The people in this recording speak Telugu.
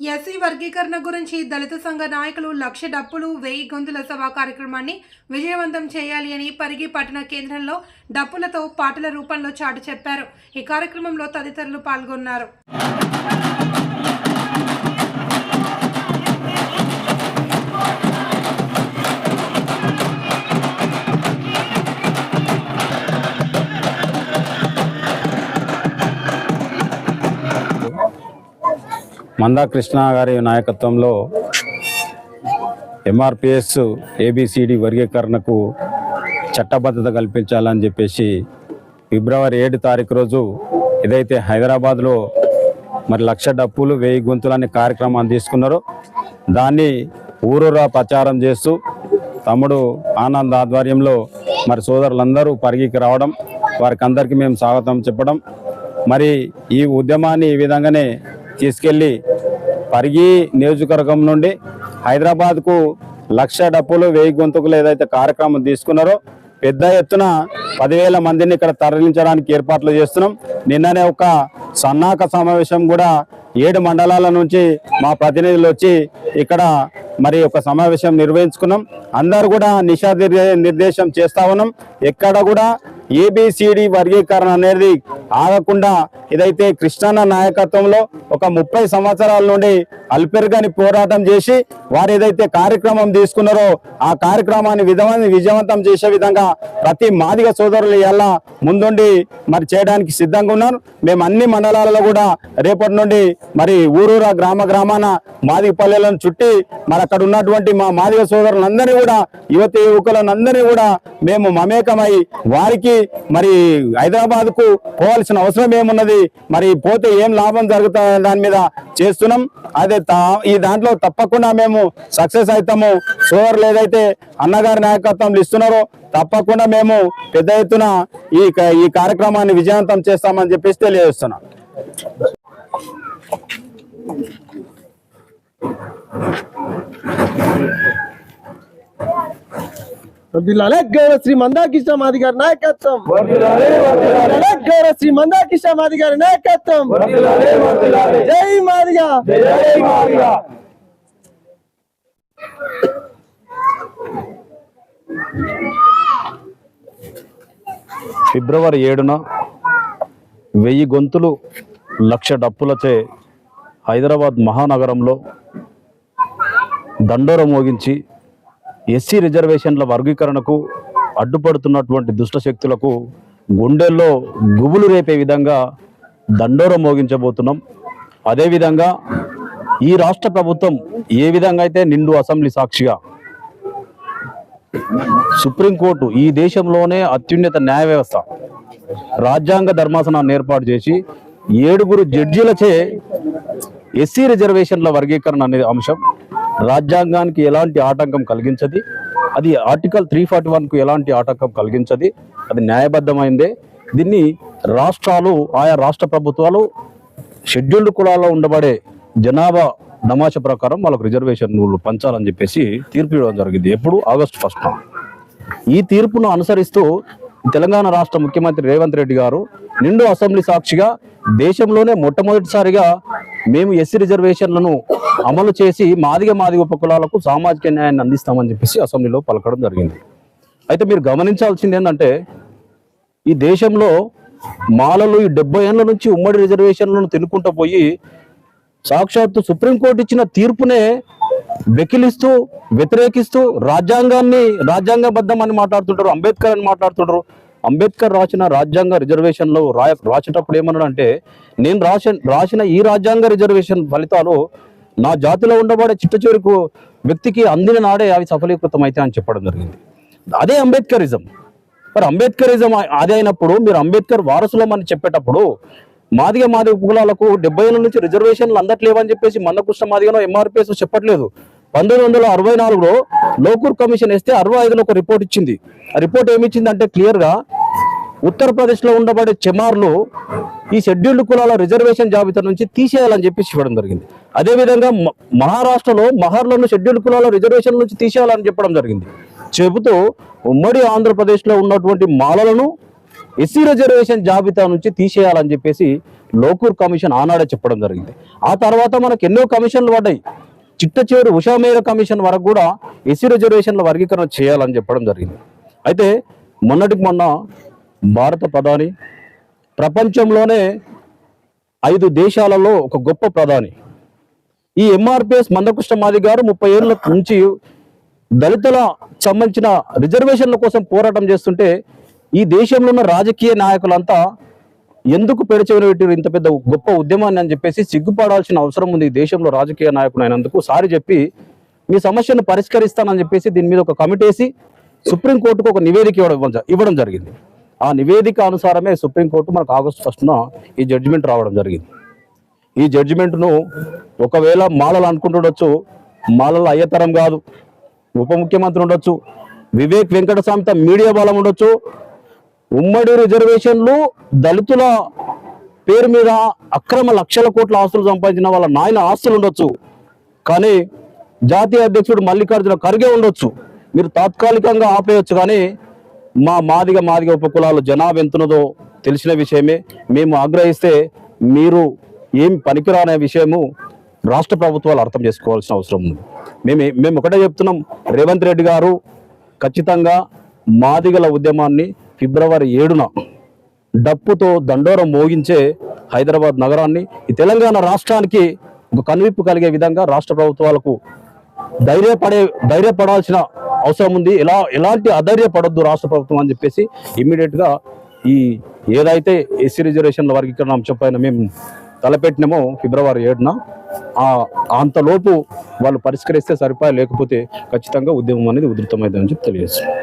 ఎస్సీ వర్గీకరణ గురించి దళిత సంఘ నాయకులు లక్ష డప్పులు 1000 గొంతుల సభ కార్యక్రమాన్ని విజయవంతం చేయాలి అని పరిగి పట్టణ కేంద్రంలో డప్పులతో పాటల రూపంలో చాటి చెప్పారు. ఈ కార్యక్రమంలో తదితరులు పాల్గొన్నారు. మందా కృష్ణ గారి నాయకత్వంలో ఎంఆర్పిఎస్ ఏబిసిడి వర్గీకరణకు చట్టబద్ధత కల్పించాలని చెప్పేసి ఫిబ్రవరి 7 తారీఖు రోజు ఏదైతే హైదరాబాద్లో మరి లక్ష డప్పులు 1000 గొంతులని కార్యక్రమాన్ని తీసుకున్నారో దాన్ని ఊరూరా ప్రచారం చేస్తూ తమ్ముడు ఆనంద్ ఆధ్వర్యంలో మరి సోదరులందరూ పరిగికి రావడం, వారికి అందరికీ మేము స్వాగతం చెప్పడం, మరి ఈ ఉద్యమాన్ని ఈ విధంగానే తీసుకెళ్ళి పరిగి నియోజకవర్గం నుండి హైదరాబాద్కు లక్ష డప్పులు 1000 గొంతుకులు ఏదైతే కార్యక్రమం తీసుకున్నారో పెద్ద ఎత్తున 10,000 మందిని ఇక్కడ తరలించడానికి ఏర్పాట్లు చేస్తున్నాం. నిన్ననే ఒక సన్నాహక సమావేశం కూడా 7 మండలాల నుంచి మా ప్రతినిధులు వచ్చి ఇక్కడ మరి ఒక సమావేశం నిర్వహించుకున్నాం. అందరూ కూడా నిర్దేశం చేస్తా ఉన్నాం. ఎక్కడ కూడా ఏబిసిడి వర్గీకరణ అనేది ఆగకుండా ఇదైతే కృష్ణన్న నాయకత్వంలో ఒక 30 సంవత్సరాల నుండి అల్పెరుగని పోరాటం చేసి వారు ఏదైతే కార్యక్రమం తీసుకున్నారో ఆ కార్యక్రమాన్ని విజయవంతం చేసే విధంగా ప్రతి మాదిగ సోదరులు ఎలా ముందుండి మరి చేయడానికి సిద్ధంగా ఉన్నారు. మేము అన్ని మండలాలలో కూడా రేపటి నుండి మరి ఊరూరా గ్రామాన మాదిగ పల్లెలను చుట్టి మరి అక్కడ ఉన్నటువంటి మా మాదిగ సోదరులందరినీ కూడా యువతి యువకులందరినీ కూడా మేము మమేకమై వారికి మరి హైదరాబాద్ కు పోవాల్సిన అవసరం ఏమున్నది, మరి పోతే ఏం లాభం జరుగుతా దాని మీద చేస్తున్నాం. అదే ఈ దాంట్లో తప్పకుండా మేము సక్సెస్ అవుతాము. సోదరులు ఏదైతే అన్నగారి నాయకత్వంలో ఇస్తున్నారో తప్పకుండా మేము పెద్ద ఎత్తున ఈ కార్యక్రమాన్ని విజయవంతం చేస్తామని చెప్పేసి తెలియజేస్తున్నాం. గౌరవ శ్రీ మందా కృష్ణ మాది గారి నాయకత్వం, గౌరవ శ్రీ మందా కృష్ణ మాది గారి నాయకత్వం. జై మాదిగా. ఫిబ్రవరి 7న 1000 గొంతులు లక్ష డప్పులచే హైదరాబాద్ మహానగరంలో దండోర మోగించి ఎస్సీ రిజర్వేషన్ల వర్గీకరణకు అడ్డుపడుతున్నటువంటి దుష్ట శక్తులకు గుండెల్లో గుబులు రేపే విధంగా దండోర మోగించబోతున్నాం. అదేవిధంగా ఈ రాష్ట్ర ప్రభుత్వం ఏ విధంగా అయితే నిండు అసెంబ్లీ సాక్షిగా సుప్రీంకోర్టు ఈ దేశంలోనే అత్యున్నత న్యాయ వ్యవస్థ రాజ్యాంగ ధర్మాసనాన్ని ఏర్పాటు చేసి 7 జడ్జీలచే ఎస్సీ రిజర్వేషన్ల వర్గీకరణ అనే అంశం రాజ్యాంగానికి ఎలాంటి ఆటంకం కలిగించది, అది ఆర్టికల్ 341కు ఎలాంటి ఆటంకం కలిగించది, అది న్యాయబద్ధమైందే. దీన్ని రాష్ట్రాలు ఆయా రాష్ట్ర ప్రభుత్వాలు షెడ్యూల్డ్ కులాల్లో ఉండబడే జనాభా నమాష ప్రకారం వాళ్ళకు రిజర్వేషన్లు పంచాలని చెప్పేసి తీర్పు ఇవ్వడం జరిగింది. ఎప్పుడు ఆగస్టు 1న. ఈ తీర్పును అనుసరిస్తూ తెలంగాణ రాష్ట్ర ముఖ్యమంత్రి రేవంత్ రెడ్డి గారు నిండు అసెంబ్లీ సాక్షిగా దేశంలోనే మొట్టమొదటిసారిగా మేము ఎస్సీ రిజర్వేషన్లను అమలు చేసి మాదిగ ఉపకులాలకు సామాజిక న్యాయాన్ని అందిస్తామని చెప్పేసి అసెంబ్లీలో పలకడం జరిగింది. అయితే మీరు గమనించాల్సింది ఏంటంటే ఈ దేశంలో మాలలు ఈ 70 ఏళ్ల నుంచి ఉమ్మడి రిజర్వేషన్లను తినుకుంటూ పోయి సాక్షాత్తు సుప్రీంకోర్టు ఇచ్చిన తీర్పునే వెకిలిస్తూ వ్యతిరేకిస్తూ రాజ్యాంగబద్ధం అని మాట్లాడుతుంటారు, అంబేద్కర్ అని మాట్లాడుతుంటారు. అంబేద్కర్ రాసిన రాజ్యాంగ రిజర్వేషన్లో రాసేటప్పుడు ఏమన్నాడంటే నేను రాసిన ఈ రాజ్యాంగ రిజర్వేషన్ ఫలితాలు నా జాతిలో ఉండబడే చిట్టచివరకు వ్యక్తికి అందిన నాడే అవి సఫలీకృతం అయితే అని చెప్పడం జరిగింది. అదే అంబేద్కరిజం. మరి అంబేద్కరిజం అదే అయినప్పుడు మీరు అంబేద్కర్ వారసులం అని చెప్పేటప్పుడు మాదిగ ఉపకులాలకు 70 ఏళ్ళ నుంచి రిజర్వేషన్లు అందట్లేవని చెప్పేసి మందకృష్ణ మాదిగనో ఎంఆర్పిఎస్ చెప్పట్లేదు. 1964లో లోకూర్ కమిషన్ వేస్తే 65లో ఒక రిపోర్ట్ ఇచ్చింది. ఆ రిపోర్ట్ ఏమిచ్చిందంటే క్లియర్గా ఉత్తరప్రదేశ్లో ఉండబడే చెమార్లు ఈ షెడ్యూల్డ్ కులాల రిజర్వేషన్ జాబితా నుంచి తీసేయాలని చెప్పేసి ఇవ్వడం జరిగింది. అదేవిధంగా మహారాష్ట్రలో మహర్లను షెడ్యూల్డ్ కులాల రిజర్వేషన్ నుంచి తీసేయాలని చెప్పడం జరిగింది. చెబుతూ ఉమ్మడి ఆంధ్రప్రదేశ్లో ఉన్నటువంటి మాలలను ఎస్సీ రిజర్వేషన్ జాబితా నుంచి తీసేయాలని చెప్పేసి లోకూర్ కమిషన్ ఆనాడే చెప్పడం జరిగింది. ఆ తర్వాత మనకు ఎన్నో కమిషన్లు పడ్డాయి. చిట్ట చివరి ఉషామేర కమిషన్ వరకు కూడా ఎస్సీ రిజర్వేషన్ల వర్గీకరణ చేయాలని చెప్పడం జరిగింది. అయితే మొన్నటికి మొన్న భారత ప్రధాని ప్రపంచంలోనే 5 దేశాలలో ఒక గొప్ప ప్రధాని ఈ ఎంఆర్పిఎస్ మందకృష్ణ మాదిగ గారు 30 ఏళ్ళ నుంచి దళితుల సంబంధించిన రిజర్వేషన్ల కోసం పోరాటం చేస్తుంటే ఈ దేశంలో ఉన్న రాజకీయ నాయకులంతా ఎందుకు పెడచెవిన పెట్టారు ఇంత పెద్ద గొప్ప ఉద్యమాన్ని అని చెప్పేసి సిగ్గుపడాల్సిన అవసరం ఉంది. ఈ దేశంలో రాజకీయ నాయకులు అయినందుకు సారి చెప్పి మీ సమస్యను పరిష్కరిస్తానని చెప్పేసి దీని మీద ఒక కమిటీ వేసి సుప్రీంకోర్టుకు ఒక నివేదిక ఇవ్వడం జరిగింది. ఆ నివేదిక అనుసారమే సుప్రీంకోర్టు మనకు ఆగస్టు 1న ఈ జడ్జిమెంట్ రావడం జరిగింది. ఈ జడ్జిమెంట్ను ఒకవేళ మాలలు అనుకుంటుండొచ్చు, మాలలు అయ్యతరం కాదు, ఉప ముఖ్యమంత్రి ఉండొచ్చు, వివేక్ వెంకటస్వామితో మీడియా బలం ఉండొచ్చు, ఉమ్మడి రిజర్వేషన్లు దళితుల పేరు మీద అక్రమ లక్షల కోట్ల ఆస్తులు సంపాదించిన వాళ్ళ నాయన ఆస్తులు ఉండొచ్చు, కానీ జాతీయ అధ్యక్షుడు మల్లికార్జున ఖర్గే ఉండొచ్చు, మీరు తాత్కాలికంగా ఆపేయచ్చు. కానీ మా మాదిగ ఉపకులాల జనాభా ఎంతున్నదో తెలిసిన విషయమే. మేము ఆగ్రహిస్తే మీరు ఏం పనికిరానే విషయము రాష్ట్ర ప్రభుత్వాలు అర్థం చేసుకోవాల్సిన అవసరం ఉంది. మేము ఒకటే చెప్తున్నాం, రేవంత్ రెడ్డి గారు ఖచ్చితంగా మాదిగల ఉద్యమాన్ని ఫిబ్రవరి 7న డప్పుతో దండోరం మోగించే హైదరాబాద్ నగరాన్ని ఈ తెలంగాణ రాష్ట్రానికి ఒక కనువిప్పు కలిగే విధంగా రాష్ట్ర ప్రభుత్వాలకు ధైర్యపడాల్సిన అవసరం ఉంది. ఎలాంటి అధైర్యపడొద్దు రాష్ట్ర ప్రభుత్వం అని చెప్పేసి ఇమ్మీడియట్గా ఈ ఏదైతే ఎస్సీ రిజర్వేషన్ల వర్గీకరణ అంశం పైన మేము తలపెట్టినామో ఫిబ్రవరి 7న అంతలోపు వాళ్ళు పరిష్కరిస్తే సరిపోయా, లేకపోతే ఖచ్చితంగా ఉద్యమం అనేది ఉధృతమైందని చెప్పి తెలియజేస్తుంది.